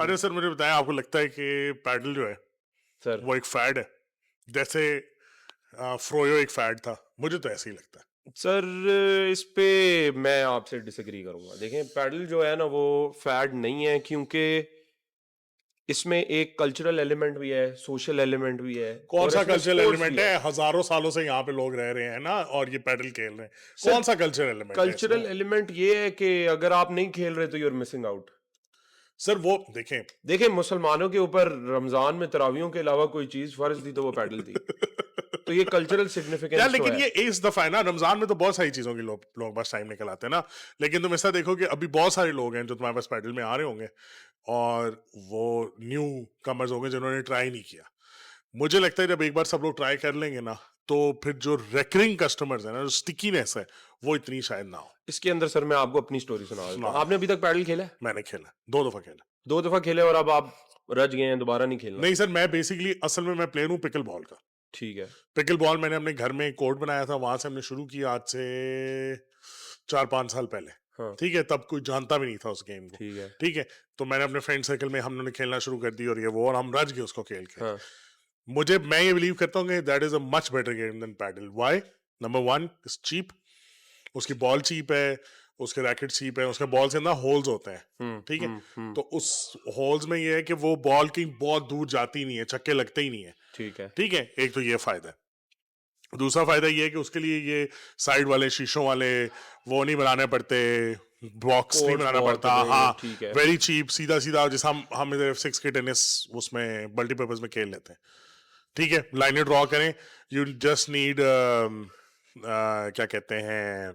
अरे सर मुझे बताएं, आपको लगता है कि पैडल जो है सर वो एक फैड है, जैसे फ्रोयो एक फैड था? मुझे तो ऐसे ही लगता है। सर इस पे मैं आपसे डिसएग्री करूंगा। देखें, पैडल जो है ना वो फैड नहीं है, क्योंकि इसमें एक कल्चरल एलिमेंट भी है, सोशल एलिमेंट भी है, कौन और सा इसमें कल्चरल स्पोर्ट्स भी एलिमेंट है। है? हजारों सालों से यहाँ पे लोग रह रहे हैं ना, और ये पैडल खेल रहे हैं। सर कौन सा कल्चरल एलिमेंट है इसमें? कल्चरल एलिमेंट ये है कि अगर आप नहीं खेल रहे तो you are missing out. Sir वो देखें। देखें, मुसलमानों के ऊपर रमजान में तरावियों के अलावा कोई चीज फर्ज थी तो वो पैडल थी। तो ये कल्चरल यार सिग्निफिकेंस तो लेकिन है। ये इस दफा है ना, रमजान में तो बहुत सारी चीजों की लोग बस टाइम निकल आते हैं ना। लेकिन तुम ऐसा देखो कि अभी बहुत सारे लोग हैं जो तुम्हारे पास पैडल में आ रहे होंगे, और वो न्यू कमर्स होंगे जिन्होंने ट्राई नहीं किया। मुझे लगता है जब एक बार सब लोग ट्राई कर लेंगे ना, तो फिर जो रेकरिंग कस्टमर्स है ना, जो स्टिकीनेस है, वो इतनी शायद ना हो। इसके अंदर सर मैं आपको अपनी स्टोरी सुना देता सुना हूँ। दे। आपने अभी तक पैडल खेला है? मैंने खेला, 2 दफा खेला। 2 दफा खेले और अब आप रज गए हैं, दोबारा नहीं खेलना? नहीं सर, मैं बेसिकली असल में मैं प्लेयर हूँ पिकल बॉल का। ठीक है। पिकल बॉल मैंने अपने घर में एक कोर्ट बनाया था, वहां से हमने शुरू किया आज से 4-5 साल पहले। हाँ। ठीक है, तब कोई जानता भी नहीं था उस गेम को। ठीक है। ठीक है, तो मैंने अपने फ्रेंड सर्कल में हम लोगों ने खेलना शुरू कर दी, और ये वो, और हम रज गए उसको खेल के। हाँ। मैं ये बिलीव करता हूँ कि that is a much better game than paddle. Why? Number 1 is cheap. उसकी बॉल चीप है, उसके रैकेट चीप है, उसके बॉल से अंदर होल्स होते हैं। ठीक है, तो उस होल्स में ये है कि वो बॉल की बहुत दूर जाती नहीं है, छक्के लगते ही नहीं है। ठीक है। ठीक है, एक तो ये फायदा है। दूसरा फायदा ये है कि उसके लिए ये साइड वाले शीशों वाले वो नहीं बनाने पड़ते, बॉक्स नहीं कोर्ट्स बनाना बहुत पड़ता। बड़े, हाँ, ठीक है। वेरी चीप, सीधा सीधा, जैसे हम इधर F6 के टेनिस उसमें मल्टीपर्पज में खेल लेते हैं। ठीक है, लाइनें ड्रॉ करें, यू जस्ट नीड क्या कहते हैं,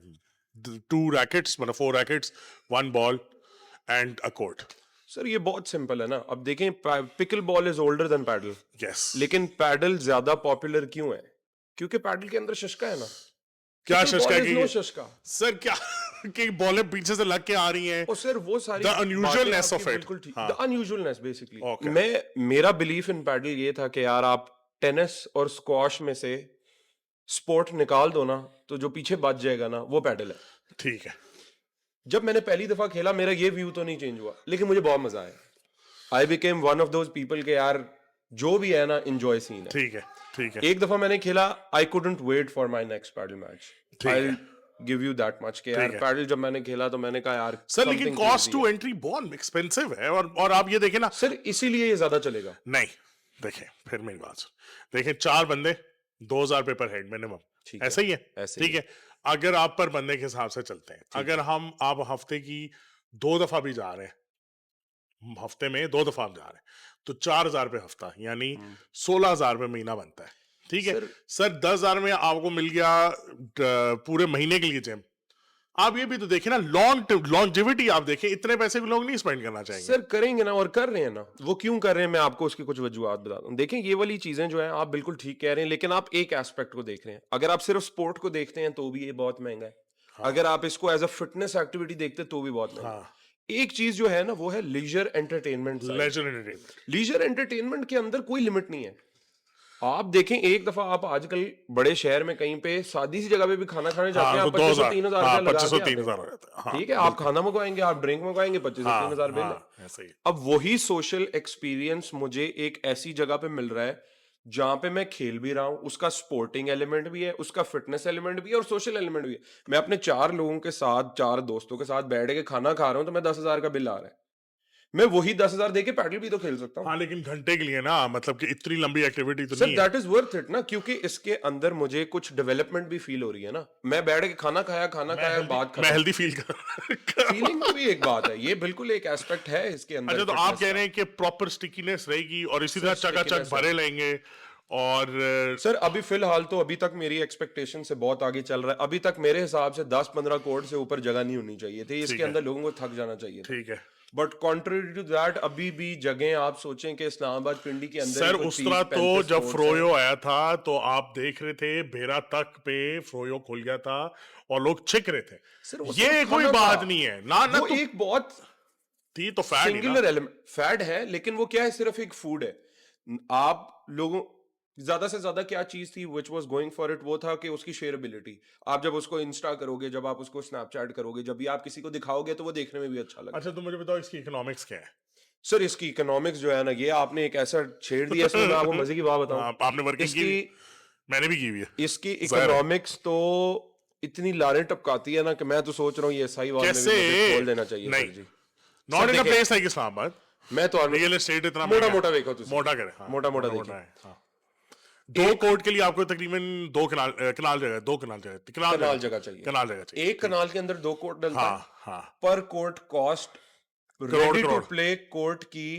2 रैकेट्स, मतलब 4 rackets, 1 ball and a court. Sir ये बहुत सिंपल है ना। अब देखें, pickle ball is older than paddle, yes. लेकिन पैडल ज्यादा पॉपुलर क्यों है? क्योंकि पैडल के अंदर शशका है ना। क्या पिकल शशका बॉल इज नो की? शशका। सर क्या कि बॉलें पीछे से लग के आ रही हैं? और सर वो सारी द बातें अनयूजुअलनेस आपकी ऑफ इट। बिल्कुल ठीक, हाँ, द अनयूजुअलनेस बेसिकली। ओके। मेरा बिलीफ इन पैडल ये था कि यार आप टेनिस और स्क्वाश में से स्पोर्ट निकाल दो ना, तो जो पीछे बच जाएगा ना वो पैडल है। ठीक है। जब मैंने पहली दफा खेला मेरा ये व्यू तो नहीं चेंज हुआ, लेकिन मुझे बहुत मजा आया। I became one of those people के यार जो भी है ना इंजॉय सीन है। ठीक है। ठीक है। एक दफा मैंने खेला, I couldn't wait for my next paddle match. ठीक आई है। गिव यू दैट मच के यार ठीक है पैडल जब मैंने खेला तो मैंने कहा यार सर, लेकिन समथिंग कॉस्ट क्रेजी टू है। एंट्री बहुत एक्सपेंसिव है, और आप ये देखें ना। सर इसीलिए ये ज्यादा चलेगा। नहीं, देखें, फिर मेरी बात सुन। देखें, 4 बंदे, 2,000 पर हेड मिनिमम, ठीक है, ऐसा ही है। ऐसे ही ठीक है, अगर आप पर बंदे के हिसाब से चलते हैं, अगर आप हफ्ते की 2 दफा भी जा रहे हैं, हफ्ते में 2 दफा आप जा रहे हैं, तो 4,000 रुपये हफ्ता, यानी 16,000 रुपये महीना बनता है। ठीक है सर। सर, 10,000 में आपको मिल गया पूरे महीने के लिए जिम। आप ये भी तो देखें ना, लॉन्जिविटी आप देखें, इतने पैसे भी लोग नहीं स्पेंड करना चाहेंगे। सर करेंगे ना, और कर रहे हैं ना। वो क्यों कर रहे हैं मैं आपको उसकी कुछ वजूहत बताता हूँ। देखें, ये वाली चीजें जो है आप बिल्कुल ठीक कह रहे हैं, लेकिन आप एक एस्पेक्ट को देख रहे हैं। अगर आप सिर्फ स्पोर्ट को देखते हैं तो भी ये बहुत महंगा है। हाँ। अगर आप इसको एज अ फिटनेस एक्टिविटी देखते हैं तो भी बहुत महंगा हाँ। है। एक चीज जो है ना वो है leisure entertainment side. Leisure entertainment. Leisure entertainment के अंदर कोई लिमिट नहीं है। आप देखें, एक दफा आप आजकल बड़े शहर में कहीं पे सादी सी जगह पे भी खाना खाने जाते हैं, हाँ, आप तो 2500-3000 हाँ, रुपया लगा के 2500-3,000 आते हैं। हो जाता है। हाँ, ठीक है, आप खाना मंगवाएंगे, आप ड्रिंक मंगवाएंगे, 2500-3000 बिल है। हाँ, ऐसा ही। अब वही सोशल एक्सपीरियंस मुझे एक ऐसी जगह पे मिल रहा है जहां पे मैं खेल भी रहा हूं, उसका स्पोर्टिंग एलिमेंट भी है, उसका फिटनेस एलिमेंट भी है और सोशल एलिमेंट भी है। मैं अपने 4 लोगों के साथ, 4 दोस्तों के साथ बैठ के खाना खा रहा हूं तो मैं 10,000 का बिल आ रहा है। मैं वही 10,000 देके पैडल भी तो खेल सकता हूँ। हाँ, लेकिन घंटे के लिए ना, मतलब कि इतनी लंबी एक्टिविटी तो सर नहीं है। दैट इज वर्थ इट ना, क्योंकि इसके अंदर मुझे कुछ डेवलपमेंट भी फील हो रही है ना। मैं बैठ के खाना खाया, बात मैं खत्म। हेल्दी फील कर फीलिंग में भी एक बात है, ये बिल्कुल एक एस्पेक्ट है इसके अंदर। अच्छा, तो आप कह रहे हैं कि प्रॉपर स्टिकीनेस रहेगी और इसी तरह चकाचक stickiness है। भरे लेंगे, और सर अभी फिलहाल तो अभी तक मेरी एक्सपेक्टेशन से बहुत आगे चल रहा है। अभी तक मेरे हिसाब से 10-15 करोड़ से ऊपर जगह नहीं होनी चाहिए थी, इसके है। अंदर लोगों को थक जाना चाहिए था। ठीक है बट कॉन्ट्रेरी टू दैट अभी भी जगह आप सोचें कि इस्लामाबाद पिंडी के अंदर सर, ही उस तरह तो 30-35 जब करोड़ फ्रोयो आया था तो आप देख रहे थे बेरा तक पे फ्रोयो खुल गया था और लोग छिक रहे थे। सर वो ये सिर्फ कोई खाना बात था। नहीं है ना, वो तो एक बहुत थी तो फैड ही ना। सिंगुलर एलिमेंट फैड है, लेकिन वो क्या है, सिर्फ एक फूड है। आप लोगों ज्यादा से ज्यादा क्या चीज थी which was going for it, वो था कि उसकी शेयरबिलिटी। आप जब उसको इंस्टा करोगे, जब आप उसको स्नैपचैट करोगे, जब भी आप किसी को दिखाओगे तो वो देखने में भी अच्छा लगता अच्छा, है। तो मुझे बताओ इसकी इकोनॉमिक्स क्या है? सर इसकी इकोनॉमिक्स जो है ना, ये आपने एक ऐसा छेड़ दिया, इसमें मैं आपको मजे की बात बताऊं। आपने वर्किंग की इसकी मैंने भी की हुई है इसकी जाहिर है। इकोनॉमिक्स तो इतनी लारे टपकाती है ना कि मैं तो सोच रहा हूँ ये साहिवाल में भी कैसे मुझे खोल देना चाहिए नहीं सर जी। नॉट सर इन अ देखें, प्लेस लाइक इस्लामाबाद मैं तो रियल एस्टेट इतना मोटा महंगा मोटा है। देखो तुसी, मोटा करे हाँ मोटा मोटा मोटा देखिए। है हाँ 2 कोट के लिए आपको तकरीबन 2 कनाल जगह 2 कनाल जगह कनाल जगह चाहिए, कनाल जगह चाहिए एक कनाल के अंदर 2 कोट डलता है। हाँ हाँ पर court cost crore ready to crore play court की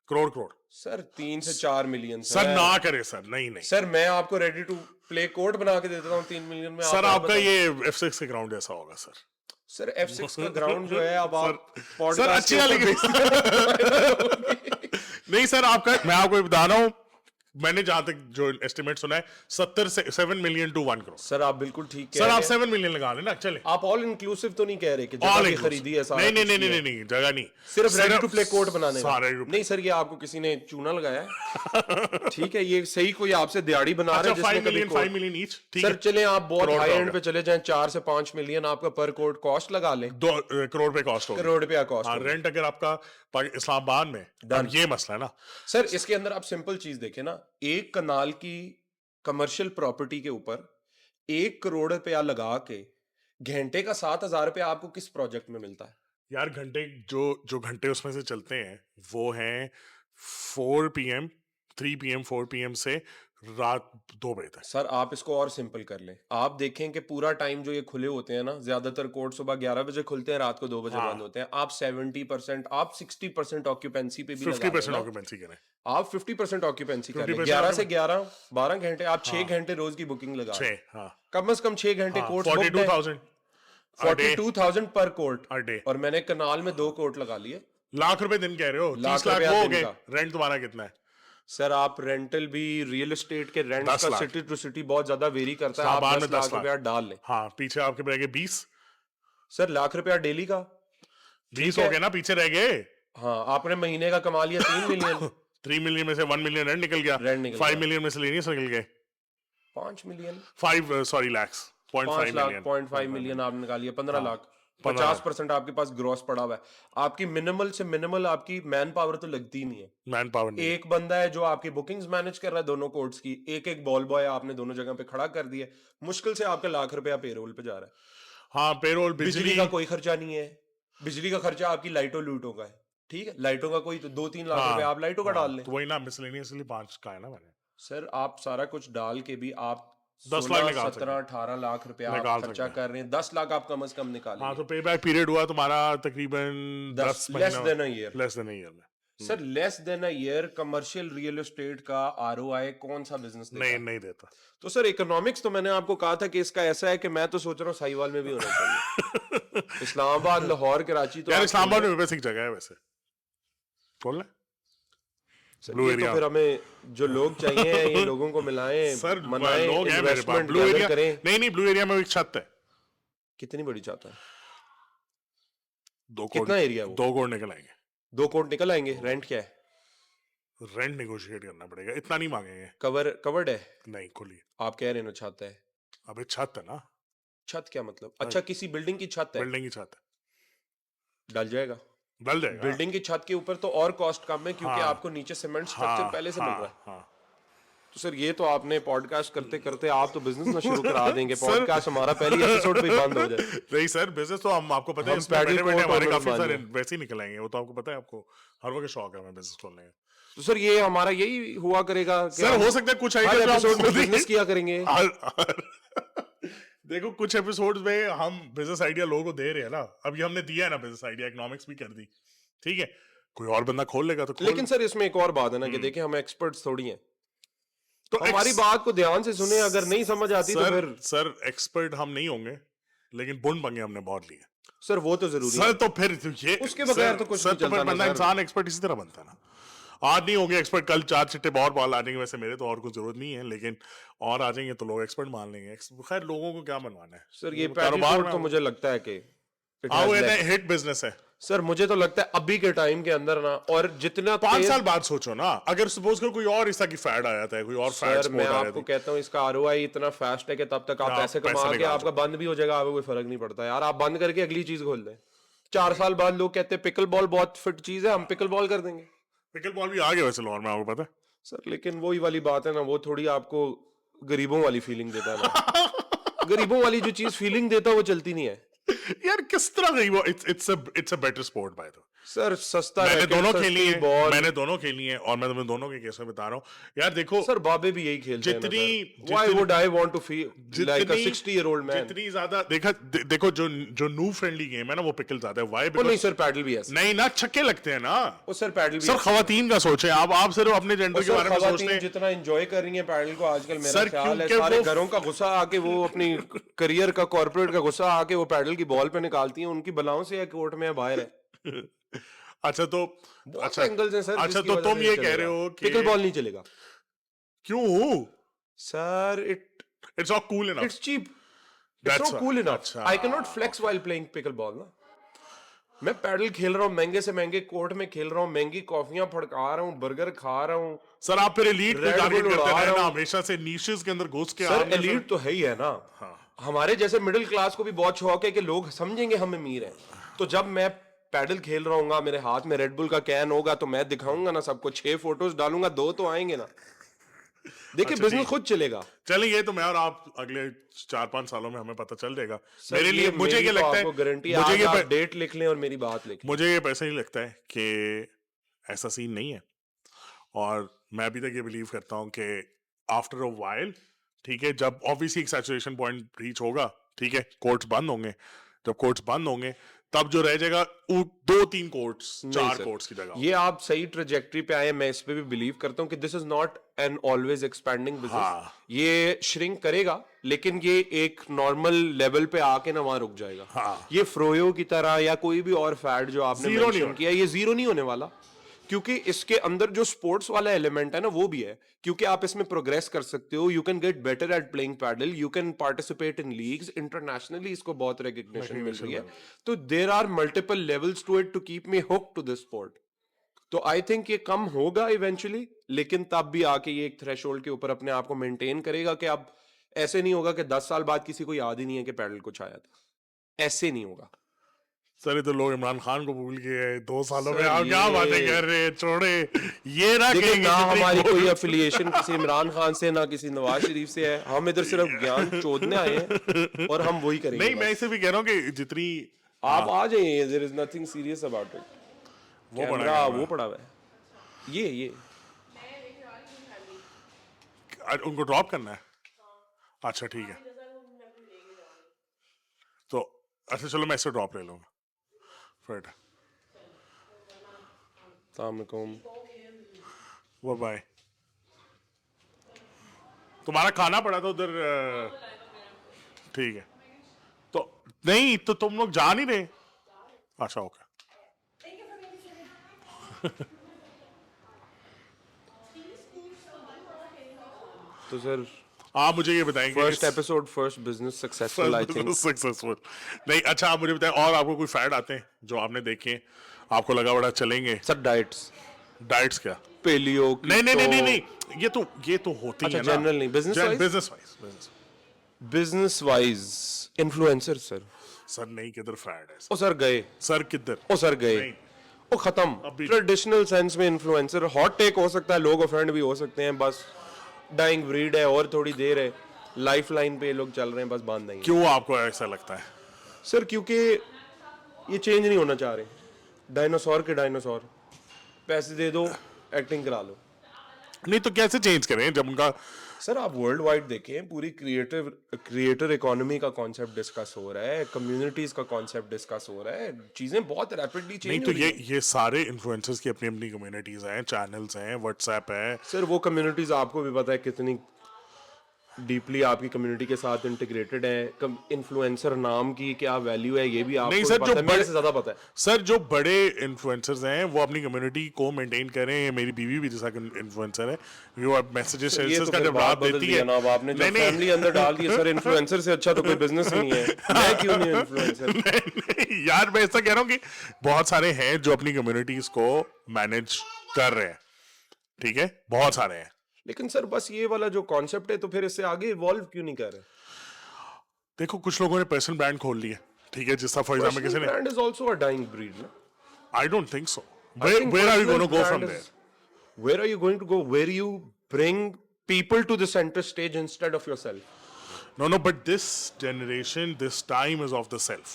करोड़ सर 3 से 4 मिलियन सर सर। ना करे सर नहीं नहीं सर मैं आपको रेडी टू प्ले कोट बना के दे देता हूँ 3 मिलियन में, सर आप आपका बताएं। ये F6 के ग्राउंड जैसा होगा सर सर F6 का ग्राउंड जो है, अब आप सर पॉडकास्ट अच्छी के वाली ऊपर नहीं सर आपका मैं आपको बता रहा हूँ मैंने जहां तक जो एस्टिमेट सुना है 7 मिलियन टू 1 करोड़ सर आप बिल्कुल ठीक कह सर रहे आप हैं। 7 मिलियन लगा लेना चले आप ऑल इंक्लूसिव तो नहीं कह रहे कि जगह ऑल भी खरीदी है, सारा नहीं नहीं कुछ नहीं किया नहीं है। नहीं जगह नहीं सिर्फ रेडी टू प्ले कोट बनाने का। हाँ, ready to play। नहीं सर ये आपको किसी ने चूना लगाया है। ठीक है, ये सही कोई आपसे दिहाड़ी बना रहा अच्छा है जिसने 5 कभी मिलियन कोट। 5 मिलियन ईच ठीक सर है चले आप बहुत करोड़ हाई का हो एंड पे चले जाएं, 4 से 5 मिलियन आपका पर कोट कॉस्ट लगा लें, 2 करोड़ पे कॉस्ट होगी करोड़ रुपया कॉस्ट हाँ होगा। रेंट अगर आपका इस्लामाबाद में अब ये मसला है ना सर इसके अंदर आप सिंपल चीज देखें ना, एक कनाल की कमर्शियल प्रॉपर्टी के ऊपर 1 करोड़ रुपया लगा के घंटे का 7,000 रुपया आपको किस प्रोजेक्ट में मिलता है? यार घंटे जो जो घंटे उसमें से चलते हैं वो हैं 4 PM 3 PM 4 PM से रात 2 बजे तक सर आप इसको और सिंपल कर लें, आप देखें कि पूरा टाइम जो ये खुले होते हैं ना, ज्यादातर कोर्ट सुबह 11 बजे खुलते हैं, रात को 2 बजे हाँ। बंद होते हैं। आप 70% आप 60% ऑक्यूपेंसी पे भी लगा 50% दें ना, ऑक्यूपेंसी करें आप 50% ऑक्यूपेंसी कर लें, 50% 11 से 11 12 घंटे, आप 6 हाँ। घंटे रोज की बुकिंग लगा लें। 6 हाँ कम से कम 6 घंटे हाँ, कोर्ट 42,000 a day 42,000 पर कोर्ट, a day और मैंने कनाल में 2 कोर्ट लगा लिए। लाख रुपए दिन कह रहे हो 30 लाख लाख रुपया वो हो दिन गए का। रेंट तुम्हारा कितना है सर आप रेंटल भी, रियल एस्टेट के रेंट 10 का लाख। सिटी टू सिटी बहुत ज्यादा वेरी करता है, आप इस्लामाबाद 10 में 10 लाख लाख रुपया डाल लें। हाँ पीछे आपके रह गए 20 सर लाख रुपया डेली का, 20 है। हो गए ना पीछे रह गए हाँ आपने महीने का कमा लिया 3 मिलियन 3 मिलियन में से 1 मिलियन रेंट निकल गया रेंट निकल 5 गया। मिलियन में से लेनी निकल गए 5 million 5 sorry lakhs 5 0.5 lakh million 0.5 million आपने निकाल लिया, 15 लाख 15 लाख। 50% आपके पास ग्रॉस पड़ा हुआ है। आपकी मिनिमल से मिनिमल आपकी मैन पावर तो लगती ही नहीं है। मैन पावर नहीं एक बंदा है जो आपकी बुकिंग्स मैनेज कर रहा है दोनों कोर्ट्स की, एक एक बॉल बॉय आपने दोनों जगह पे खड़ा कर दिया, मुश्किल से आपका लाख रुपया पेरोल पे जा रहा है। हाँ पेरोल बिजली बिजली का कोई खर्चा नहीं है, बिजली का खर्चा आपकी लाइटों लूटों का है, ठीक है, लाइटों का कोई तो 2-3 लाख हाँ, रुपया आप लाइटों का डाल लें। तो वही ना मिसलेनियस लिए 5 का है ना मैंने सर आप सारा कुछ डाल के भी आप 10 लाख 16, निकाल 17, 18 लाख रुपया आप निकाल खर्चा सकते कर रहे हैं, 10 लाख आप कम से कम निकालिए। हाँ तो पे बैक पीरियड हुआ तुम्हारा तकरीबन 10 less than a year. Less than year में sir less than a year commercial real estate का आरओआई कौन सा बिजनेस देता नहीं है? नहीं देता तो सर इकोनॉमिक्स तो मैंने आपको कहा था कि इसका ऐसा है कि मैं तो सोच रहा हूँ साहिवाल में भी होना चाहिए। इस्लामाबाद, लाहौर, कराची तो यार आप इस्लामाबाद खोलें। में बेसिक जगह है वैसे खोलना सर, ब्लू ये एरिया तो फिर हमें जो लोग चाहिए ये लोगों को मिलाएं, सर मनाएं, लोग हैं मेरे पास इन्वेस्टमेंट ब्लू एरिया करें। नहीं ब्लू एरिया में एक छत है कितनी बड़ी चाहता है? 2 कितना करोड़ एरिया है वो? 2 करोड़ निकल आएंगे 2 कोट निकल आएंगे। रेंट क्या है? रेंट नेगोशिएट करना पड़ेगा इतना नहीं मांगेंगे कवर्ड है? नहीं खुली आप कह रहे हैं ना छत है। अबे छत है ना छत क्या मतलब? अच्छा किसी बिल्डिंग की छत है, बिल्डिंग की छत है डल जाएगा। डल जाएगा बिल्डिंग की छत के ऊपर तो और कॉस्ट कम है क्योंकि हाँ। आपको नीचे सीमेंट स्ट्रक्चर पहले से मिल रहा है। हाँ तो सर ये तो आपने पॉडकास्ट करते करते आप तो बिजनेस ना शुरू करा देंगे, सर- पॉडकास्ट हमारा पहली एपिसोड पे ही बंद हो जाए। नहीं सर बिजनेस तो हम आपको पता है हम इसमें पैडल बैठे बैठे कोर्ट हमारे और काफी मान सारे लें। वैसे ही निकल आएंगे वो तो आपको पता है आपको हर वक्त शौक है हमें बिजनेस खोलने का तो सर ये हमारा यही हुआ करेगा कि सर हम हो सकता है कुछ हर आइडिया एपिसोड में बिजनेस किया करेंगे। देखो कुछ एपिसोड्स में हम बिजनेस आइडिया लोगों को दे रहे हैं ना अभी हमने दिया है ना बिजनेस आइडिया इकोनॉमिक्स भी कर दी ठीक है कोई और बंदा खोल लेगा तो खोल लेकिन सर इसमें एक और बात है ना कि देखिए हम एक्सपर्ट्स थोड़ी हैं, तो हमारी बात को ध्यान से सुने, अगर नहीं समझ आती तो फिर सर एक्सपर्ट हम नहीं होंगे लेकिन बुन पंगे हमने बहुत लिए सर वो तो जरूरी सर है। तो फिर ये उसके बगैर सर- तो कुछ सर नहीं तो फिर चलता ना बंदा सर। इंसान एक्सपर्ट इसी तरह बनता है ना आज नहीं होंगे एक्सपर्ट कल 4 चिट्टे और बाल आ जाएंगे वैसे मेरे तो और कुछ जरूरत नहीं है लेकिन और आ जाएंगे तो लोग एक्सपर्ट मान लेंगे खैर लोगों को क्या बनवाना है सर ये कारोबार पैडल में तो मुझे लगता है कि it आओ has ये legs। हिट बिजनेस है सर मुझे तो लगता है अभी के टाइम के अंदर ना, और जितना 5 तेज- साल बाद सोचो ना अगर सपोज करो कोई और इस तरह की फैड आया था कोई और फैड सर मैं आपको कहता हूँ इसका आरओआई इतना फास्ट है कि तब तक आप आप पैसे पैसे कमा के निकाल आपका बंद भी हो जाएगा, आपको कोई फर्क नहीं पड़ता यार। आप बंद करके अगली चीज खोल दें, 4 साल बाद लोग कहते हैं पिकल बॉल बहुत फिट चीज है, हम पिकल बॉल कर देंगे। पिकल बॉल भी आ गया वैसे लाहौर में, आपको पता सर लेकिन वही वाली बात है ना, वो थोड़ी आपको गरीबों वाली फीलिंग देता है ना। है? गरीबों वाली जो चीज फीलिंग देता है वो चलती नहीं है यार किस तरह गई वो, it's a better sport by the. Sir. सस्ता मैंने रैकेट, दोनों खेली सस्ती है, बॉल। मैंने दोनों खेली है, और मैं तुम्हें दोनों के केस में बता रहा हूँ यार। देखो सर बाबे भी यही खेलते हैं ना जितनी sir. Why would I want to feel like a जितनी 60-year-old man? जितनी ज्यादा देखो जो जो न्यू फ्रेंडली गेम है ना वो पिकल ज्यादा है। व्हाई? ओ नहीं सर, पैडल भी है सर। नहीं ना, छक्के लगते हैं ना। ओ सर पैडल भी सर है खवातीन का सोचे आप सिर्फ अपने जेंडर के सर। बारे में सोचते खवातीन हैं। जितना एंजॉय कर रही हैं पैडल को आजकल, मेरा सर, ख्याल है क्योंकि सारे वो- घरों का गुस्सा आके वो अपनी करियर का, कॉर्पोरेट का गुस्सा आके वो पैडल की बॉल पे निकालती हैं। उनकी बलाओं से या कोर्ट में या बाहर है। अच्छा तो बहुत अच्छा एंगल्स हैं सर। अच्छा जिसकी तो वजह तुम से ये चलेगा। कह रहे हो कि पिकल बॉल नहीं चलेगा क्यों? Sir. It's not cool enough. It's cheap. It's That's not cool enough. अच्छा। I cannot flex while playing pickleball ना। मैं पैडल खेल रहा हूँ, महंगे से महंगे कोर्ट में खेल रहा हूँ, महंगी कॉफियां फड़का रहा हूँ, बर्गर खा रहा हूँ। सर आप फिर एलीट को Red टारगेट Bull करते उड़ा रहे रहा ना हूँ। हमेशा से, नीशेस के अंदर घुस के सर आपने एलीट तो है ही है ना। हमारे जैसे मिडिल क्लास को भी बहुत शौक है कि लोग समझेंगे हम अमीर हैं। तो जब मैं पैडल खेल रहा हूँ, मेरे हाथ में रेड बुल का कैन होगा, तो मैं दिखाऊंगा ना सबको, 6 फोटोज डालूंगा, 2 तो आएंगे ना। देखिए अच्छा, बिजनेस ठीक। खुद चलेगा। चलेंगे तो मैं और आप अगले 4-5 सालों में हमें पता चल जाएगा। सर, मेरे लिए ये मुझे मेरी ये तो लगता है, आपको गारंटी है, मुझे आज ये आप प- डेट लिख लें और मेरी बात लिख लें। मुझे ये पैसा नहीं लगता है कि ऐसा सीन नहीं है। और मैं अभी तक ये बिलीव करता हूँ कि आफ्टर अ वाइल, ठीक है, जब ऑब्वियसली एक सैचुरेशन पॉइंट रीच होगा, ठीक है, कोर्ट्स बंद होंगे, जब कोर्ट्स बंद होंगे तब जो रह जाएगा 2-3 कोर्ट्स, नहीं 4 सर, कोर्ट्स की जगह। ये आप सही ट्रेजेक्टरी पे आए, मैं इस पे भी बिलीव करता हूँ कि this is not an always expanding business. हाँ। ये श्रिंक करेगा, लेकिन ये एक नॉर्मल लेवल पे आके ना वहां रुक जाएगा। हाँ। ये फ्रोयो की तरह या कोई भी और फैट जो आपने Zero नहीं मेंशन होना। किया, ये जीरो नहीं होने वाला। क्योंकि इसके अंदर जो स्पोर्ट्स वाला एलिमेंट है ना वो भी है, क्योंकि आप इसमें प्रोग्रेस कर सकते हो। You can get better at playing paddle, you can participate in leagues, internationally इसको बहुत रिकग्निशन मिल रही है। तो there are multiple levels to it to keep me hooked to this sport. तो आई थिंक ये कम होगा इवेंचुअली, लेकिन तब भी आके ये एक थ्रेशोल्ड के ऊपर अपने आप को मेंटेन करेगा कि अब ऐसे नहीं होगा कि 10 साल बाद किसी को याद ही नहीं है कि पैडल कुछ आया था। ऐसे नहीं होगा सर ये तो लोग इमरान खान को भूल गए 2 सालों में। सर, आप क्या ये- बातें कर रहे हैं, छोड़े ये ना देखिए कहेंगे ना जितनी हमारी गोल- कोई अफिलिएशन किसी इमरान खान से, ना किसी नवाज शरीफ से है। हम इधर सिर्फ ज्ञान चोदने आए हैं और हम वही करेंगे। नहीं, मैं बस। इसे भी कह रहा हूँ कि जितनी आप आ जाइए, there is nothing serious about it. वो बड़ा कैमरा कैमरा। वो पड़ा हुआ है, ये उनको ड्रॉप करना है। अच्छा ठीक है, तो अच्छा चलो मैं इससे ड्रॉप ले लूंगा फिर। वो बाय। तुम्हारा खाना पड़ा था उधर, ठीक है। तो नहीं तो तुम लोग जा नहीं रहे? अच्छा ओके। तो सर आप मुझे ये बताएंगे first episode, first business successful I think. Successful नहीं। अच्छा आप मुझे बताएं, और आपको कोई फैड आते हैं जो आपने देखे, आपको लगा बड़ा चलेंगे? सर डाइट्स, डाइट्स क्या? पेलियो, नहीं, ये तो होती अच्छा, है ना। general नहीं, business wise? Business business wise influencer sir. Sir नहीं, किधर फैड है ओ सर गए, सर किधर? ओ सर गए, नहीं। ओ खत्म। अभी- ट्रेडिशनल सेंस में इन्फ्लुएंसर हॉट टेक हो सकता है, लोग ऑफेंड भी हो सकते हैं, बस डाइंग ब्रीड है और थोड़ी देर है, लाइफ लाइन पे ये लोग चल रहे हैं, बस बांध नहीं। क्यों आपको ऐसा लगता है? सर क्योंकि ये चेंज नहीं होना चाह रहे। डायनासोर के डायनासोर, पैसे दे दो एक्टिंग करा लो। नहीं तो कैसे चेंज करें जब उनका सर आप वर्ल्ड वाइड देखें, पूरी क्रिएटर इकोनॉमी का कॉन्सेप्ट डिस्कस हो रहा है, कम्युनिटीज का कॉन्सेप्ट डिस्कस हो रहा है, चीजें बहुत रैपिडली नहीं चेंज तो हो रही हैं। ये सारे इन्फ्लुएंसर्स की अपनी अपनी कम्युनिटीज हैं, चैनल्स हैं, व्हाट्सएप है। सर वो कम्युनिटीज आपको भी पता है कितनी डीपली आपकी कम्युनिटी के साथ इंटीग्रेटेड है। इन्फ्लुएंसर नाम की क्या वैल्यू है ये भी आपको नहीं भी सर, पता जो है, मेरे से ज्यादा पता है। सर जो बड़े इन्फ्लुएंसर्स हैं वो अपनी कम्युनिटी को मेंटेन करें। मेरी बीवी भी जैसा इन्फ्लुएंसर है, वो मैसेजेस ये तो का फिर जब बात रात बदल देती दिया है ना, अब आपने जो नहीं, नहीं। फैमिली अंदर डाल दी है। सर इन्फ्लुएंसर से अच्छा तो कोई बिजनेस ही नहीं है, मैं क्यों नहीं इन्फ्लुएंसर? नहीं, यार मैं ऐसा कह रहा हूँ कि बहुत सारे हैं जो अपनी कम्युनिटीज को मैनेज कर रहे हैं, ठीक है, बहुत सारे हैं। लेकिन सर बस ये वाला जो कॉन्सेप्ट है, तो फिर इससे आगे इवॉल्व क्यों नहीं कर रहे? देखो कुछ लोगों ने पर्सनल ब्रांड खोल लिए, ठीक है, जिस तरह फॉर एग्जाम्पल किसी ने, brand is also a dying breed ना. I don't think so. I think Where are you personal going to go brand from is- there? Where are you going to go? Where you bring people to the center stage instead of yourself. No, but this generation, this time is of the self.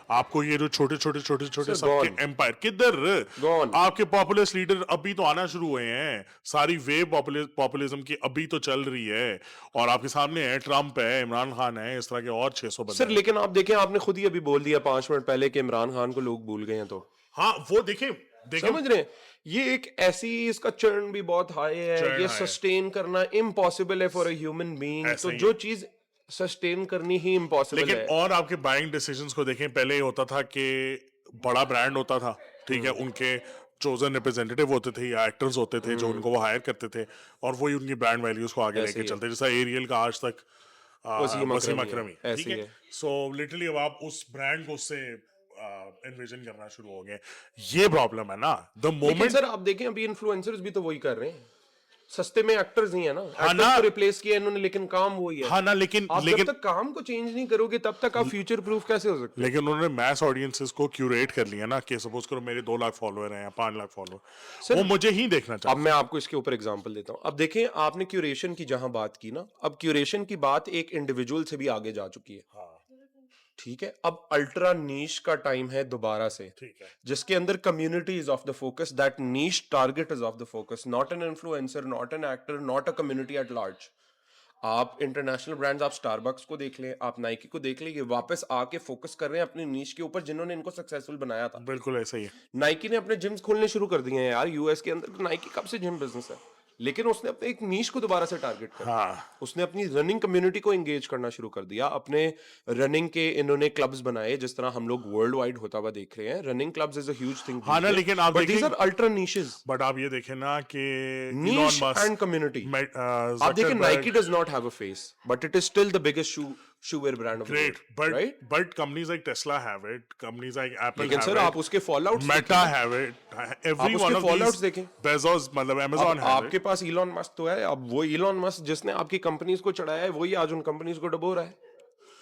आपको ये जो छोटे छोटे Sir, सबके gone. Empire किधर, Gone. आपके populist leader अभी तो आना शुरू हुए हैं. सारी वेव पॉपुलिज्म की अभी तो चल रही है, और आपके सामने है ट्रम्प है, इमरान खान है, इस तरह के और 600 बंदे सर हैं. लेकिन आप देखें, आपने खुद ही अभी बोल दिया 5 मिनट पहले कि इमरान खान को लोग भूल गए हैं. तो हाँ, वो देखें समझ रहे हैं, ये एक ऐसी, इसका चर्न भी बहुत हाई है. Churn ये high है. सस्टेन करना इम्पॉसिबल है फॉर अ ह्यूमन बीइंग. ऐसे तो ही जो है. चीज सस्टेन करनी ही इम्पॉसिबल लेकिन है. और आपके बाइंग डिसीजंस को देखें, पहले ये होता था कि बड़ा ब्रांड होता था, ठीक है, उनके चोजन रिप्रेजेंटेटिव होते थे या एक्टर्स होते थे जो उनको वो हायर करते थे, और वही उनकी ब्रांड वैल्यूज को आगे ऐसे लेके ही है. चलते, जैसा एरियल का आज तक वसीम वसीम अकरमी अकरमी, है. ठीक ऐसे ही है. है. सो लिटरली अब आप उस ब्रांड को उससे इन्विजन करना शुरू हो गए. ये प्रॉब्लम है ना, द लेकिन मोमेंट. सर आप देखें, अभी इन्फ्लुएंसर्स भी तो वही कर रहे हैं. सस्ते में एक्टर्स ही है ना, हाँ ना. एक्टर्स को रिप्लेस किया इन्होंने, लेकिन काम वही है. हाँ ना, लेकिन आप लेकिन जब तक काम को चेंज नहीं करोगे तब तक आप फ्यूचर प्रूफ कैसे हो सकते लेकिन उन्होंने मैस ऑडियंसेस को क्यूरेट कर लिया ना, कि सपोज करो मेरे 2 लाख फॉलोअर हैं या 5 लाख फॉलोअर, सर, वो मुझे ही देखना हो? अब चाहिए. मैं आपको इसके ऊपर एग्जांपल देता हूं. अब देखें, आपने क्यूरेशन की जहां बात की ना, अब क्यूरेशन की बात एक इंडिविजुअल से भी आगे जा चुकी है. हाँ, ठीक है, अब अल्ट्रा नीश का टाइम है दोबारा से, ठीक है. जिसके अंदर community is of the focus, that niche target is of the focus, not an influencer, not an actor, not a community at large. आप इंटरनेशनल ब्रांड्स, आप स्टारबक्स को देख लें, आप नाइकी को देख लें, ये वापस आके फोकस कर रहे हैं अपनी नीश के ऊपर, जिन्होंने इनको सक्सेसफुल बनाया था. बिल्कुल ऐसा ही है. नाइकी ने अपने जिम्स खोलने शुरू कर दिए हैं यार यूएस के अंदर. नाइकी कब से जिम बिजनेस है, लेकिन उसने अपने एक नीश को दोबारा से टारगेट कर. हाँ, उसने अपनी रनिंग कम्युनिटी को एंगेज करना शुरू कर दिया. अपने रनिंग के इन्होंने क्लब्स बनाए, जिस तरह हम लोग वर्ल्ड वाइड होता हुआ देख रहे हैं. Running clubs is a huge thing. हाँ ना, लेकिन आप बट दीस देखें, आर अल्ट्रा नीशेस, बट आप ये देखें ना कि नीश एंड कम्युनिटी. आप देखें, Nike does not have a face, but it is still the biggest shoe where brand of the great, world, right? but companies like Tesla have it, companies like Apple लेकिन have sir it, आप उसके फॉलआउट्स Meta have it, every उसके one of fallouts these, देखें. Bezos, मतलब Amazon have आपके it. Pass Elon Musk तो है. अब वो इलॉन मस्क जिसने आपकी कंपनीज को चढ़ाया है, वही आज उन कंपनीज को डबो रहा है.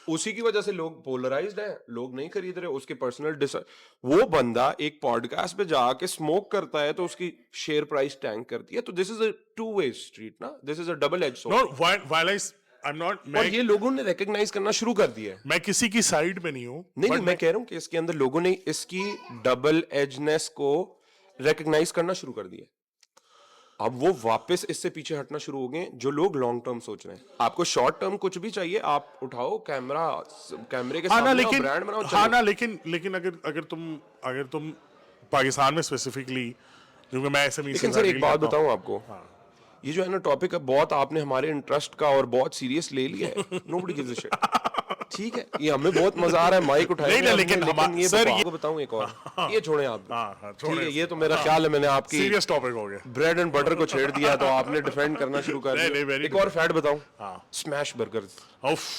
उसी की वजह से लोग पोलराइज्ड हैं, लोग नहीं खरीद रहे. उसके पर्सनल वो बंदा एक पॉडकास्ट पे जाके स्मोक करता है तो उसकी शेयर प्राइस टैंक करती है. तो this is a two way street ना, this is a double edge No, sword. while I'm not, और मैं ये लोगों ने रिकॉग्नाइज करना शुरू कर दिया है. मैं किसी की साइड पे नहीं हूँ, नहीं but नहीं, मैं कह रहा हूँ कि इसके अंदर लोगों ने इसकी डबल एजनेस को रिकॉग्नाइज करना शुरू कर दिया. अब वो वापस इससे पीछे हटना शुरू हो गए, जो लोग लॉन्ग टर्म सोच रहे हैं. आपको शॉर्ट टर्म कुछ भी चाहिए, आप उठाओ कैमरे के हाँ ना, सामने लेकिन ब्रांड बनाओ, हाँ चलो. ना, लेकिन अगर तुम पाकिस्तान में स्पेसिफिकली, क्योंकि मैं ऐसे लेकिन सर एक बात बताऊं आपको, ये जो है ना टॉपिक है, बहुत आपने हमारे इंटरेस्ट का और बहुत सीरियस ले लिया है. Nobody gives a shit. ठीक है, ये हमें बहुत मजा आ रहा है माइक उठाए. नहीं, लेकिन ये सर, आपको बताऊं एक और, ये छोड़े आप. हाँ, ठीक है, ये तो मेरा ख्याल है मैंने आपकी सीरियस टॉपिक हो गया. ब्रेड एंड बटर को छेड़ दिया तो आपने डिफेंड करना शुरू कर नहीं, दिया. very एक और फैट बताऊं, हाँ. Smash burgers. उफ,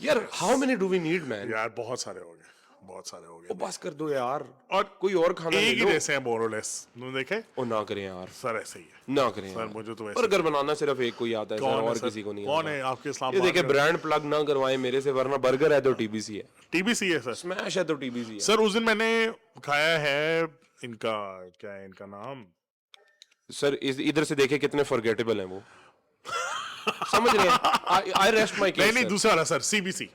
यार how many do we need man? यार बहुत सारे हो गए, बहुत सारे हो ओ गए. बस कर दो यार, और कोई और खाना ले एक ही लो. जैसे हैं more or less. तुमने देखे? ओ ना करें यार, सर ऐसे ही है. ना करें सर यार. मुझे तो वैसे. बर्गर बनाना सिर्फ एक को ही आता है सर, कौन है और सर? किसी को नहीं कौन आता. है आपके इस्लाम? ये देखिए, ब्रांड प्लग ना करवाएं मेरे से, वरना बर्गर है तो टीबीसी है, टीबीसी है सर. स्मैश है तो टीबीसी है. सर उस दिन मैंने खाया है, इनका क्या है इनका नाम? सर इधर से देखे कितने फॉरगेटेबल हैं वो. समझ रहे हैं? आई रेस्ट माय नहीं केस. दूसरा वाला सर, सीबीसी.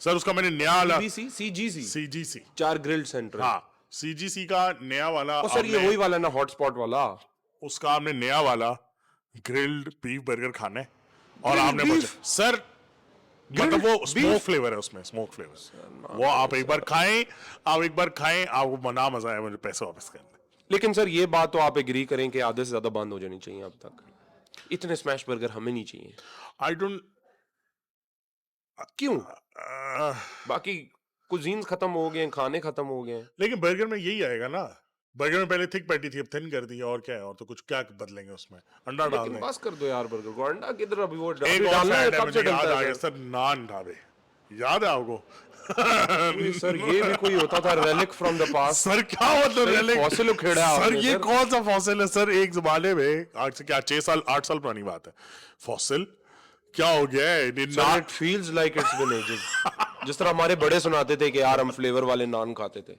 सर उसका मैंने नया वाला, टीबीसी, सीजीसी, सीजीसी. चार ग्रिल्ड सेंटर. हाँ, सीजीसी का नया वाला. ओ सर ये वही वाला ना, हॉटस्पॉट वाला. उसका आपने नया वाला ग्रिल्ड बीफ बर्गर खाना है, और Grilled आपने beef? बोला सर, मतलब वो Grilled स्मोक beef? फ्लेवर है उसमें, स्मोक फ्लेवर. वो आप एक बार खाएं, आपको मना मजा आया, मुझे पैसे वापस करने. लेकिन सर ये बात तो आप एग्री करें कि आधे से ज्यादा बंद हो जानी चाहिए अब तक. इतने स्मैश बर्गर हमें नहीं चाहिए. I don't. क्यों? बाकी कुजीन्स खत्म हो गए हैं, खाने खत्म हो गए हैं. लेकिन बर्गर में यही आएगा ना. बर्गर में पहले थिक पैटी थी, अब थिन कर दी है, और क्या है? और तो कुछ क्या बदलेंगे उसमें? अंडा डाल लेकिन दें. बस कर दो यार बर्गर को. अंडा किधर अभी वो एक अभी और डालना है, फैट है, कब से मुझे याद डलता आ गया है सर, नान ढाबे. याद है आपको? सर? ये भी कोई होता था relic from the past. Sir क्या मतलब सर, relic? फॉसिल उखेड़ा है सर आपने, ये सर. कौन सा फॉसिल है सर? एक जमाने में, आज से क्या 6 साल 8 साल पुरानी बात है. फॉसिल क्या हो गया है? It feels like it's been ages. जिस तरह हमारे बड़े सुनाते थे कि यार हम फ्लेवर वाले नान खाते थे,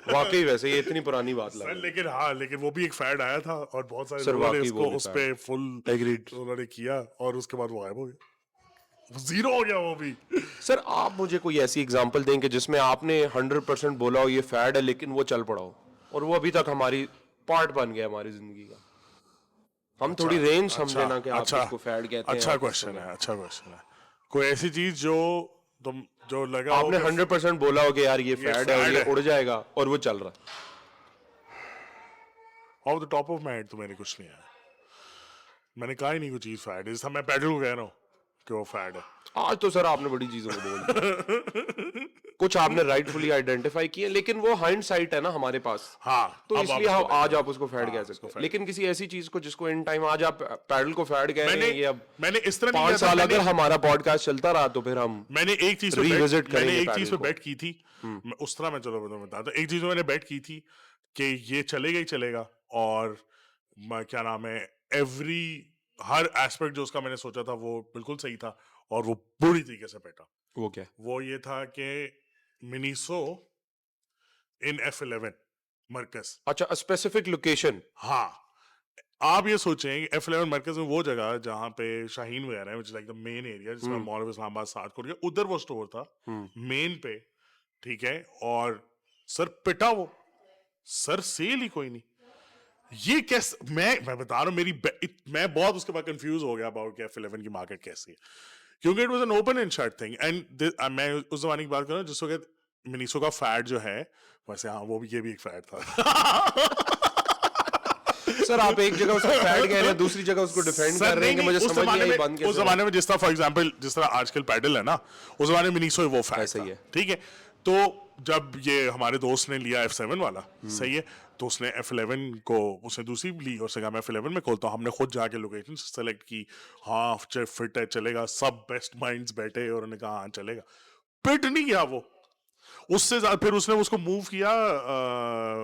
वाकई वैसे ये इतनी पुरानी बात सर लग लेकिन हाँ, लेकिन वो भी एक फैड आया था और बहुत सारे सर लोगों ने वाकई वो उसको भी उस फैड पे फुल एग्रीड। उन्होंने किया और उसके बाद वो गायब हो गया, जीरो हो गया वो भी। सर आप मुझे कोई ऐसी एग्जांपल दें कि जिसमें आपने 100% बोला हो ये फैड है लेकिन वो चल पड़ा हो और वो अभी तक हमारी पार्ट बन गया हमारी जिंदगी का। हम थोड़ी रेंज समझे ना कि आप किसको फैड कहते हैं अच्छा और क्वेश्चन किसको है, नहीं। अच्छा क्वेश्चन है। कोई ऐसी चीज जो तुम जो लगा हो आपने कि 100% बोला हो कि यार ये फैड है और फैड ये है, उड़ जाएगा और वो चल रहा है। Of the top of my head तो मेरे कुछ नहीं आया। मैंने कहा ही नहीं कोई चीज फैड है, जैसा मैं पैडल को कह रहा हूँ कि वो फैड है। आज तो सर आपने बड़ी चीजों को बोल दिया, कुछ आपने राइटफुली आइडेंटिफाई किए लेकिन वो हाइंडसाइट है ना हमारे पास, हाँ, तो अब इसलिए आप हम उसको आज देखो। आप उसको फैड कह उसको सकते हैं। फैड। लेकिन किसी ऐसी चीज को जिसको इन टाइम आज आप पैडल को फैड कह रहे हैं, ये अब मैंने इस तरह नहीं 5 किया था, साल मैंने अगर हमारा पॉडकास्ट चलता रहा तो फिर हम मैंने एक चीज पे Revisit मैंने करेंगे एक चीज पैडल पे को। बेट की थी। उस तरह मैं चलो बताता, एक चीज पे मैंने बेट की थी कि ये चलेगा ही चलेगा, और क्या नाम है, एवरी हर एस्पेक्ट जो उसका मैंने सोचा था वो बिल्कुल सही था और वो बुरी तरीके से पेटा। वो क्या? वो ये था कि मिनीसो इन F11 मरकज। अच्छा, स्पेसिफिक लोकेशन। हाँ, आप ये सोचें F11 मरकज में वो जगह जहाँ पे शाहीन वगैरह है, which is like the main area, जिसमें मॉल ऑफ इस्लामाबाद 7 करोड़ के उधर वो स्टोर था मेन पे, ठीक है। और सर पिटा वो, सर सेल ही कोई नहीं। ये कैसे, मैं बता रहा हूँ मैं बहुत उसके बाद कंफ्यूज हो गया अबाउट कि F11 की मार्केट कैसी है, क्योंकि it was an open and shut thing. And मैं उस जमाने की बात कर रहा हूँ जिस वक्त मिनीसो का फैड जो है, वैसे हाँ वो भी, ये भी एक फैड था। सर आप एक जगह उसको फैड कह रहे हैं, दूसरी जगह उसको डिफेंड सर कर रहे हैं कि मुझे उस समझ नहीं जमाने आई में, बंद उस कैसे हुआ। जमाने में जिस तरह फॉर एग्जांपल जिस तरह आजकल पैडल है ना, उस जमाने में मिनीसो वो फैड ऐसा था, ही है। ठीक है। तो जब ये हमारे दोस्त ने लिया F7 वाला, सही है, तो उसने F11 को उसने दूसरी ली और उसने कहा मैं F11 में खोलता हूँ। हमने खुद जाके लोकेशन सेलेक्ट की, हाँ फिट है चलेगा, सब बेस्ट माइंड्स बैठे और उन्होंने कहा हाँ चलेगा। फिट नहीं गया वो, उससे फिर उसने उसको मूव किया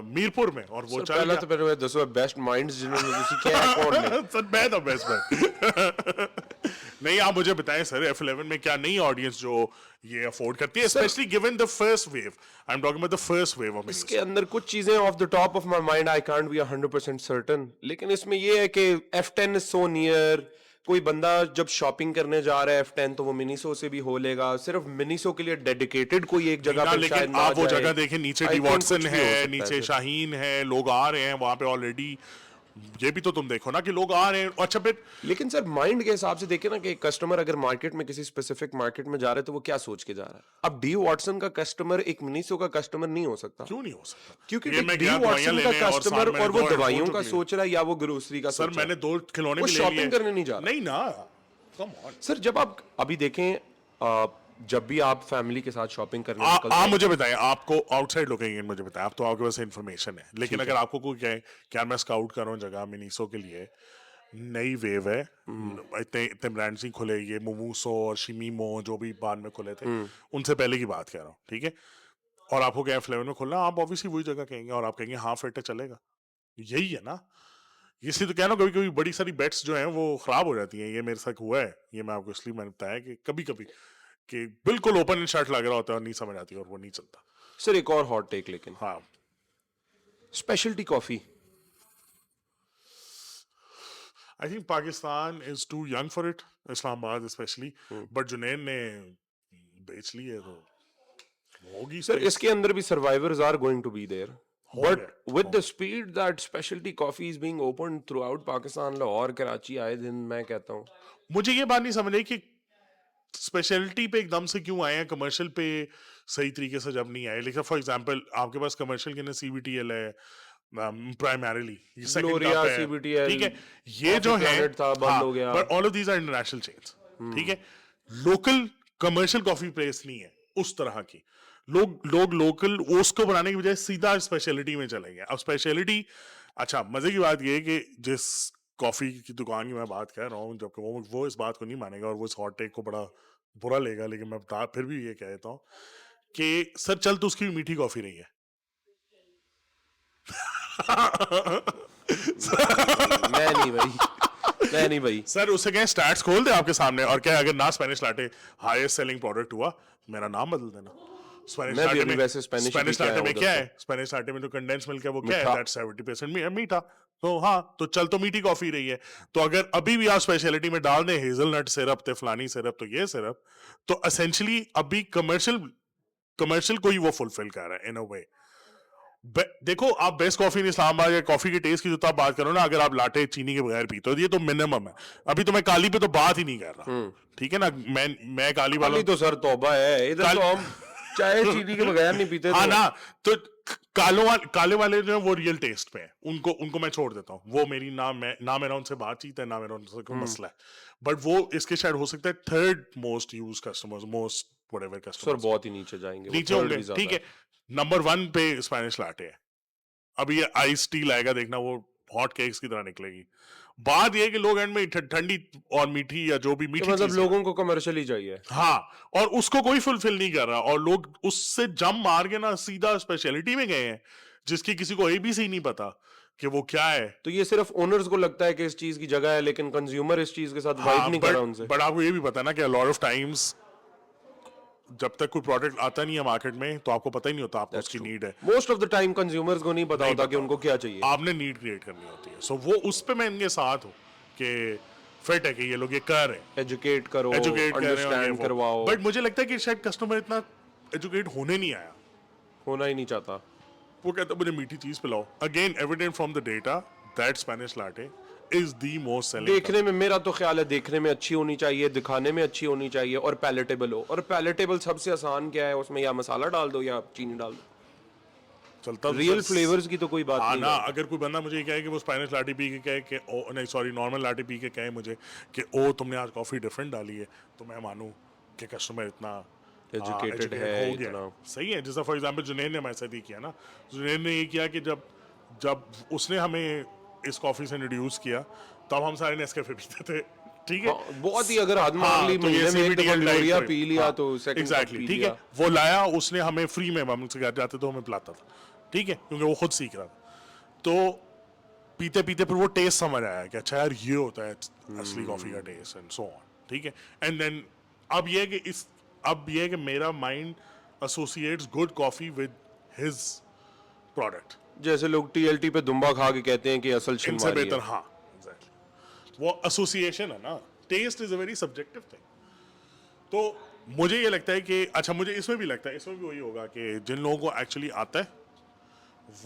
मीरपुर में और वो सर चल पहला गया। तो मेरे दसो बेस्ट माइंड्स जिन्होंने उसी क्या है कौन ने? सर मैं था बेस्ट मैन। नहीं, आप मुझे बताएं सर F11 में क्या नई ऑडियंस जो ये अफोर्ड करती है, specially given the first wave, I am talking about the first wave of इसके अंदर कुछ चीजें of the top of my mind I can't be 100% certain, लेकिन इसमें ये है कि F10 इज सो नियर। कोई बंदा जब शॉपिंग करने जा रहा है F10 तो वो मिनीसो से भी हो लेगा, सिर्फ मिनीसो के लिए डेडिकेटेड कोई एक जगह पे शायद लेकिन ना आप वो जाए। जगह देखें, नीचे I डी think वॉटसन कुछ भी हो है, सकता नीचे सर। शाहीन है, लोग आ रहे हैं वहां पे ऑलरेडी। ये भी तो तुम देखो ना कि लोग आ रहे हैं। अच्छा फिर लेकिन सर माइंड के हिसाब से देखे ना कि कस्टमर अगर मार्केट में किसी स्पेसिफिक मार्केट में जा रहा है तो वो क्या सोच के जा रहा है। अब डी वॉटसन का कस्टमर एक मिनीसो का कस्टमर नहीं हो सकता, क्यों नहीं हो सकता? क्योंकि ये मैं डी गया दवाइयां वॉटसन का लेने और कस्टमर मैंने और वो दो दवाइयों हेडफोन का लिए। सोच रहा है या वो ग्रोसरी का सर सोच रहा मैंने है, 2 खिलौने वो भी ले शॉपिंग लिए। करने नहीं जा रहा। नहीं ना, कम ऑन। सर जब आप अभी देखें जब भी आप फैमिली के साथ शॉपिंग करने निकलते आप हैं, मुझे बताएं, आपको आउटसाइड लुकिंग इन मुझे बताएं, आप तो आपके पास इन्फॉर्मेशन है, लेकिन अगर आपको कोई कहे क्या मैं स्काउट कर रहा हूँ जगह मिनीसो के लिए, नई वेव है, इतने इतने ब्रांड्स ही खुले, ये मोमूसो और शिमीमो जो भी बाद में खुले थे, उनसे पहले की बात कर रहा हूँ, ठीक है। और आपको क्या F11 में खुलना, आप ऑब्वियसली वही जगह कहेंगे और आप कहेंगे हाँ फिट है चलेगा। यही है ना, इसलिए तो कह रहा हूँ कभी कभी बड़ी सारी बेट्स जो हैं वो खराब हो जाती हैं। ये मेरे साथ हुआ है, ये मैं आपको इसलिए मैंने बताया कि कभी कभी कि बिल्कुल ओपन एंड शट लग रहा होता है और नहीं समझ आती और वो नहीं चलता। सर एक और हॉट टेक, लेकिन हाँ, specialty coffee. I think Pakistan is too young for it, Islamabad especially, but जुनैन ने बेच ली है तो होगी। सर इसके अंदर भी survivors are going to be there, but गया, with the speed that specialty coffee is being open throughout Pakistan, Lahore Karachi आए दिन, मैं कहता हूँ मुझे ये बात नहीं समझ आई कि स्पेशलिटी पे एकदम से क्यों आए हैं, कमर्शियल पे सही तरीके से जब नहीं आए। लेकिन फॉर एग्जांपल आपके पास कमर्शियल के ना CBTL है प्राइमरीली, ये सेकंड Gloria, कप है, CBTL, ठीक है। ये जो Coffee है Planet था, बंद हो गया। But all of these are international chains, ठीक है। लोकल कमर्शियल कॉफी प्लेस नहीं है उस तरह की। लोग लोकल उसको बनाने की बजाय सीधा स्पेशलिटी में चले गए। अब स्पेशलिटी, अच्छा मजे की बात ये है कि जिस कॉफी की दुकान की मैं बात कर रहा हूँ, जबकि वो इस बात को नहीं मानेगा और वो इस हॉट टेक को बड़ा बुरा लेगा, लेकिन मैं बता फिर भी ये कह देता हूँ कि सर चल तो उसकी भी मीठी कॉफी नहीं है। मैं नहीं भाई, मैं है नहीं भाई। सर उससे कहें स्टैट्स खोल दे आपके सामने और क्या अगर ना Spanish latte highest selling product हुआ, मेरा नाम बदल देना। स्पेनिश मैं भी लाटे अभी में वैसे स्पेनिश ही स्पेनिश पी के लाटे आया में उधर क्या से। है, स्पेनिश लाटे में जो कंडेंस मिल्क है वो क्या है, मीठा। दैट 70% मीठा। तो हाँ, तो चल तो मीठी कॉफी रही है। तो अगर अभी भी आप स्पेशलिटी में डाल दें हेजलनट सिरप, ते फलानी सिरप, तो ये सिरप, तो एसेंशियली अभी कमर्शियल को ही वो फुलफिल कर रहा है इन अ वे। देखो आप बेस्ट कॉफी इन इस्लामाबाद या कॉफी के टेस्ट की जो आप बात करो ना, अगर आप लाटे चीनी के बगैर पीते हो, ये तो मिनिमम है। अभी तो मैं काली पे तो बात ही नहीं कर रहा, ठीक है ना। मैं काली वाला खाली तो सर तौबा है, इधर तो हम चाय चीनी के बगैर नहीं पीते। हाँ तो ना, तो काले वाले जो है वो रियल टेस्ट पे है, उनको मैं छोड़ देता हूँ। वो मेरी ना मेरा उनसे बातचीत है, ना मेरा उनसे कोई मसला है। बट वो इसके शायद हो सकता है third most use customers, most whatever sir customers बहुत ही नीचे जाएंगे, वो नीचे थर्ड होंगे, भी ज्यादा ठीक है। नंबर 1 पे स्पेनिश लाटे है। अभी ये आइस टी लाएगा, देखना वो हॉट केक्स की तरह निकलेगी। बात ये है कि लोग एंड में ठंडी और मीठी या जो भी कि मीठी मतलब चीज, लोगों को कमर्शियल ही चाहिए। हाँ, और उसको कोई फुलफिल नहीं कर रहा, और लोग उससे जम मार के ना सीधा स्पेशलिटी में गए हैं, जिसकी किसी को एबीसी नहीं पता कि वो क्या है। तो ये सिर्फ ओनर्स को लगता है कि इस चीज की जगह है, लेकिन कंज्यूमर इस चीज के साथ वाइब हाँ, नहीं कर रहा उनसे। बट आपको ये भी पता है ना कि लॉट ऑफ टाइम्स जब तक कोई प्रोडक्ट आता नहीं है मार्केट में, तो आपको पता ही नहीं होता आपको उसकी नीड है। Most of the time consumers को नहीं पता होता कि उनको क्या चाहिए। आपने नीड क्रिएट करनी होती है। सो वो उस पे मैं इनके साथ हूँ कि फिट है कि ये लोग ये कर रहे हैं, एजुकेट करो, एजुकेट कर रहे हैं और ये अंडरस्टैंड वो। करवाओ। बट मुझे लगता है कि शायद कस्टमर इतना एजुकेट होने नहीं आया। होना ही नहीं चाहता। वो कहता मुझे मीठी चीज पिलाओ। Again evident from the data that Spanish latte is the most selling. देखने में, मेरा तो ख्याल है देखने में अच्छी होनी चाहिए, दिखाने में अच्छी होनी चाहिए, और पैलेटेबल हो। और पैलेटेबल सबसे आसान क्या है, उसमें या मसाला डाल दो या चीनी डाल दो। चलता रियल फ्लेवर्स की तो कोई बात हाँ नहीं ना, है। अगर कोई बंदा मुझे ये कहे कि वो स्पेनिश लाटे पी के कहे कि ओ नहीं सॉरी नॉर्मल लाटे पी के कहे मुझे कि ओ तुमने आज कॉफी डिफरेंट डाली है, तो मैं मानूं कि कस्टमर इतना एजुकेटेड है हो गया इतना। है। सही है। जैसा फॉर एग्जांपल जुनैद ने हमारे साथ ही किया ना, जुनैद ने ये किया कि जब उसने हमें इस कॉफी से इंट्रोड्यूस किया, तब हम सारे नेस्कैफे पीते थे, ठीक है। हाँ, बहुत ही अगर हाथ मार ली, तो ये महीने में एक CBT दफा टाइप ग्लोरिया है। पी लिया हाँ, तो सेकंड एग्जैक्टली, ठीक है। वो लाया उसने हमें फ्री में, हम उसके घर जाते तो हमें पिलाता था, ठीक है, क्योंकि वो खुद सीख रहा था। तो पीते पीते फिर वो टेस्ट समझ आया कि अच्छा यार ये होता है असली कॉफी का टेस्ट एंड सो ऑन, ठीक है। एंड देन अब ये है कि मेरा mind associates good coffee with his product. जैसे लोग टीएलटी पे दुम्बा खा के कहते हैं कि असल इनसे छिनवारी बेहतर, है। हाँ एग्जैक्टली, वो एसोसिएशन है ना। Taste is a very subjective thing. तो मुझे ये लगता है कि अच्छा, मुझे इसमें भी लगता है, इसमें भी वही होगा कि जिन लोगों को एक्चुअली आता है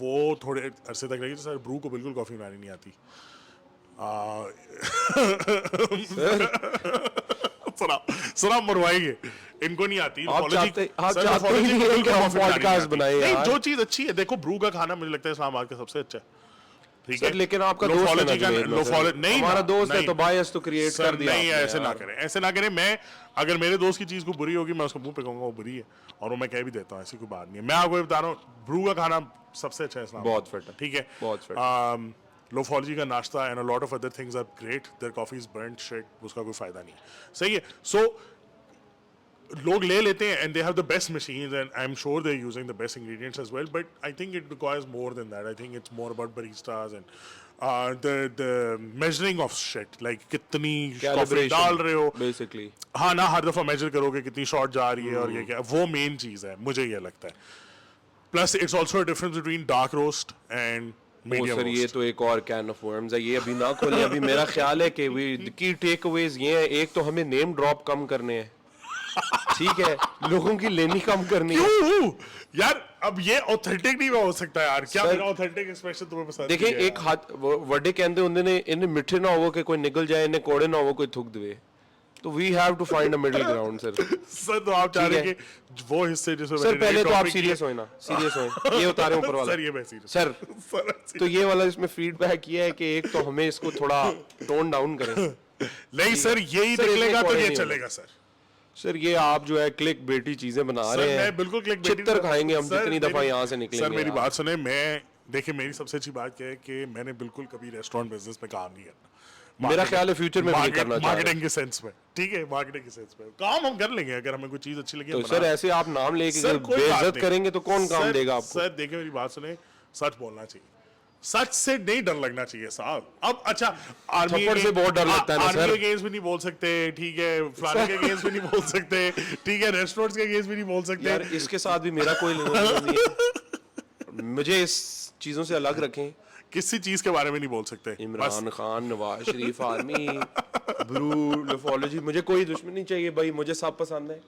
वो थोड़े अरसे तक रहेगी। सर ब्रू को बिल्कुल कॉफी बनानी नहीं आती। सुना मरवाएंगे, इनको नहीं आती। आप चाहते सर, ही नहीं है कि हम पॉडकास्ट बनाए नहीं, यार। जो चीज अच्छी है, देखो ब्रू का खाना मुझे लगता है इस्लामाबाद का सबसे अच्छा है, ठीक सर, है। लेकिन आपका दोस्त है ना जुनैद में, सर। नहीं, हमारा दोस्त है नहीं, तो बायस तो क्रिएट सर, कर दिया नहीं, आपने ऐसे ना यार। करें, ऐसे ना करें। मैं अगर मेरे दोस्त की चीज को बुरी होगी, मैं उसको मुंह पे कहूंगा वो बुरी है, और वो मैं कह भी देता हूँ, ऐसी कोई बात नहीं है। मैं आपको बता रहा हूँ ब्रू का खाना सबसे अच्छा है इस्लामाबाद, बहुत फिट है, ठीक है। बहुत फिट। लोफोलॉजी का नाश्ता and a lot of other things are great, their coffee is burned shit, उसका कोई फायदा नहीं है, सही है। सो लोग ले लेते हैं and they have the best machines and I am sure they are using the best ingredients as well, but I think it requires more than that. I think it's more about baristas and the measuring of shit, like कितनी coffee डाल रहे हो basically. हाँ ना, हर दफा major करोगे कितनी shot जा रही है और ये क्या, वो मेन चीज है, मुझे ये लगता है। Plus it's also difference between dark roast and medium sir ये रोस्ट। तो एक और कैन ऑफ वर्म्स है, ये अभी ना खोले। अभी मेरा ख्याल है कि की टेक अवेज ये है, एक तो हमें नेम ड्रॉप कम करने हैं, ठीक है, लोगों की लेनी कम करनी है। क्यों यार, अब ये ऑथेंटिक नहीं हो सकता यार। क्या सर, मेरा ऑथेंटिक एक्सप्रेशन तुम्हें पसंद देखिए नहीं है एक हाथ वड्डे कहते होंगे ने, इन्हें मिठे ना हो कि कोई निकल जाए, इन्हें कोड़े ना हो कोई थुक दे। तो we have to find a middle ground sir. Sir, तो आप चाह रहे हैं कि वो हिस्से जिसमें सर मैंने पहले तो आप topic किया- सीरियस होए ना, सीरियस होए, ये उतारे ऊपर वाला। सर ये मैं serious- सर सर, तो ये वाला इसमें फीडबैक ये है कि एक तो हमें इसको थोड़ा टोन डाउन करें। नहीं सर, यही सर, निकलेगा इसमें तो कोड़े ये नहीं चलेगा सर। सर ये आप जो है क्लिक बेटी चीजें बना सर, रहे हैं, मैं बिल्कुल clickbait चित्तर नहीं- खाएंगे हम सर, जितनी दफा मेरी- यहाँ से निकलेंगे। सर मेरी यार। बात सुने, मैं देखिए मेरी सबसे अच्छी बात क्या है कि मैंने बिल्कुल कभी रेस्टोरेंट बिजनेस में काम नहीं करना। मेरा ख्याल है फ्यूचर में भी नहीं करना चाह रहे। मार्केटिंग के सेंस में, ठीक है, मार्केटिंग के सेंस में काम हम कर लेंगे अगर हमें कोई चीज अच्छी लगी। तो हम सर बना- ऐसे आप नाम लेके सर, कोई बात बेइज्जत नहीं। करेंगे तो कौन काम सर- देगा आपको? सर देखिए मेरी बात सुने, सच बोलना चाहिए। सच से नहीं डर लगना चाहिए साहब। अब अच्छा, आर्मी थप्पड़ से बहुत डर लगता है ना आर्मी सर। के अगेंस्ट भी नहीं बोल सकते, ठीक है, फलाने के अगेंस्ट भी नहीं बोल सकते, ठीक है, रेस्टोरेंट्स के अगेंस्ट भी नहीं बोल सकते। यार इसके साथ भी मेरा कोई लेना देना नहीं है, मुझे इस चीजों से अलग रखें। किसी चीज के बारे में नहीं बोल सकते। बस इमरान खान, नवाज शरीफ, आर्मी, ब्रू, लेफोलॉजी, मुझे कोई दुश्मन नहीं चाहिए भाई, मुझे सब पसंद है,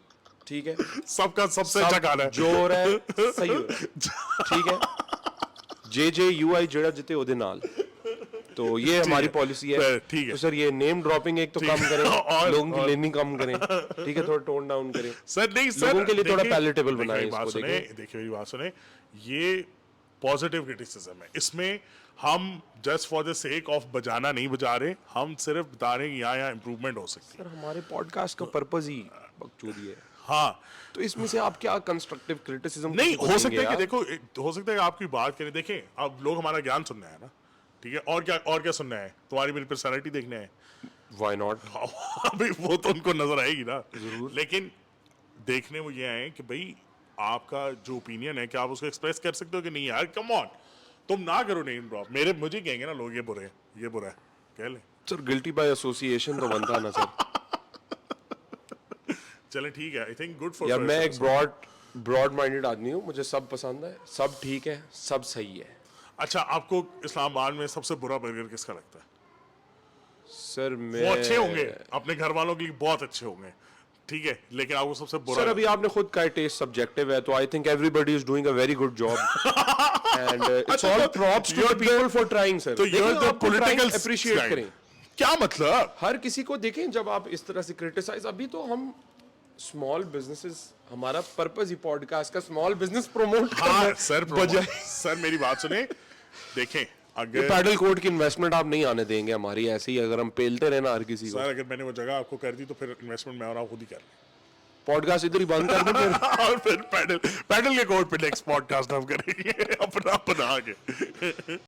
ठीक है। सबका सबसे अच्छा गाना है। जो हो रहा है सही हो रहा है, ठीक है। JJUI जेड़ा जिते ओदे नाल, तो ये हमारी पॉलिसी है। फिर ठीक है। तो सर ये नेम ड्रॉपिंग एक तो कम करें, और- लोगों की लेनी कम करें, ठीक है, थोड़ा टोन डाउन करें। सर नहीं सर, लोगों के लिए थोड़ा देखिए- palatable देखिए बनाएं मेरी बात इसको, सुने, देखिए मेरी बात सुने, ये पॉजिटिव क्रिटिसिज्म है। इसमें हम just for the sake of बजाना नहीं बजा रहे, हम सिर्फ बता रहे हैं कि यहाँ इम्प्रूवमेंट हो सकती है। सर हमारे पॉडकास्ट का पर्पस ही बकचोदी है, हाँ, तो इसमें से आप क्या कंस्ट्रक्टिव क्रिटिसिज्म नहीं हो सकता है कि देखो, हो सकता है कि आपकी बात करें, देखें अब लोग हमारा ज्ञान सुनने आए ना, ठीक है, और क्या सुनना है, तुम्हारी मेरी पर्सनैलिटी देखना है। Why not. अभी वो तो उनको नजर आएगी ना, लेकिन देखने वो ये आए कि भाई आपका जो ओपिनियन है, क्या आप उसको एक्सप्रेस कर सकते हो कि नहीं यार, कम ऑन, तुम ना करो नेम ड्रॉप, मुझे कहेंगे ना लोग ये बुरे हैं, ये बुरा है, कह ले, सर गिल्टी बाय एसोसिएशन तो बनता ना सर। चले ठीक है, आई थिंक गुड फॉर यार मैं एक ब्रॉड माइंडेड आदमी हूँ, मुझे सब पसंद है, सब ठीक है, सब सही है। अच्छा, आपको इस्लामाबाद में सबसे बुरा बर्गर किसका लगता है? सर वो मैं अच्छे होंगे, अपने घर वालों के लिए बहुत अच्छे होंगे, ठीक है, लेकिन आपको सबसे बुरा सर अभी आपने खुद का टेस्ट सब्जेक्टिव है, तो I think everybody is doing a very good job and it's all props to the people for trying sir. तो you're the political appreciate side. करें, क्या मतलब? हर किसी को देखें। जब आप इस तरह से क्रिटिसाइज, अभी तो हम स्मॉल बिजनेसेस, हमारा पर्पस ही पॉडकास्ट का स्मॉल बिजनेस प्रमोट हाँ करना सर, बजाय सर मेरी बात सुने, देखें अगर पैडल कोर्ट की इन्वेस्टमेंट आप नहीं आने देंगे हमारी, ऐसे ही अगर हम पेलते रहे ना हर किसी को। सर अगर मैंने वो जगह आपको कर दी तो फिर इन्वेस्टमेंट मैं और आप खुद ही कर लें। पॉडकास्ट इधर ही बंद कर दो फिर। और फिर पैडल के कोर्ट पे नेक्स्ट पॉडकास्ट हम करेंगे अपना बना के।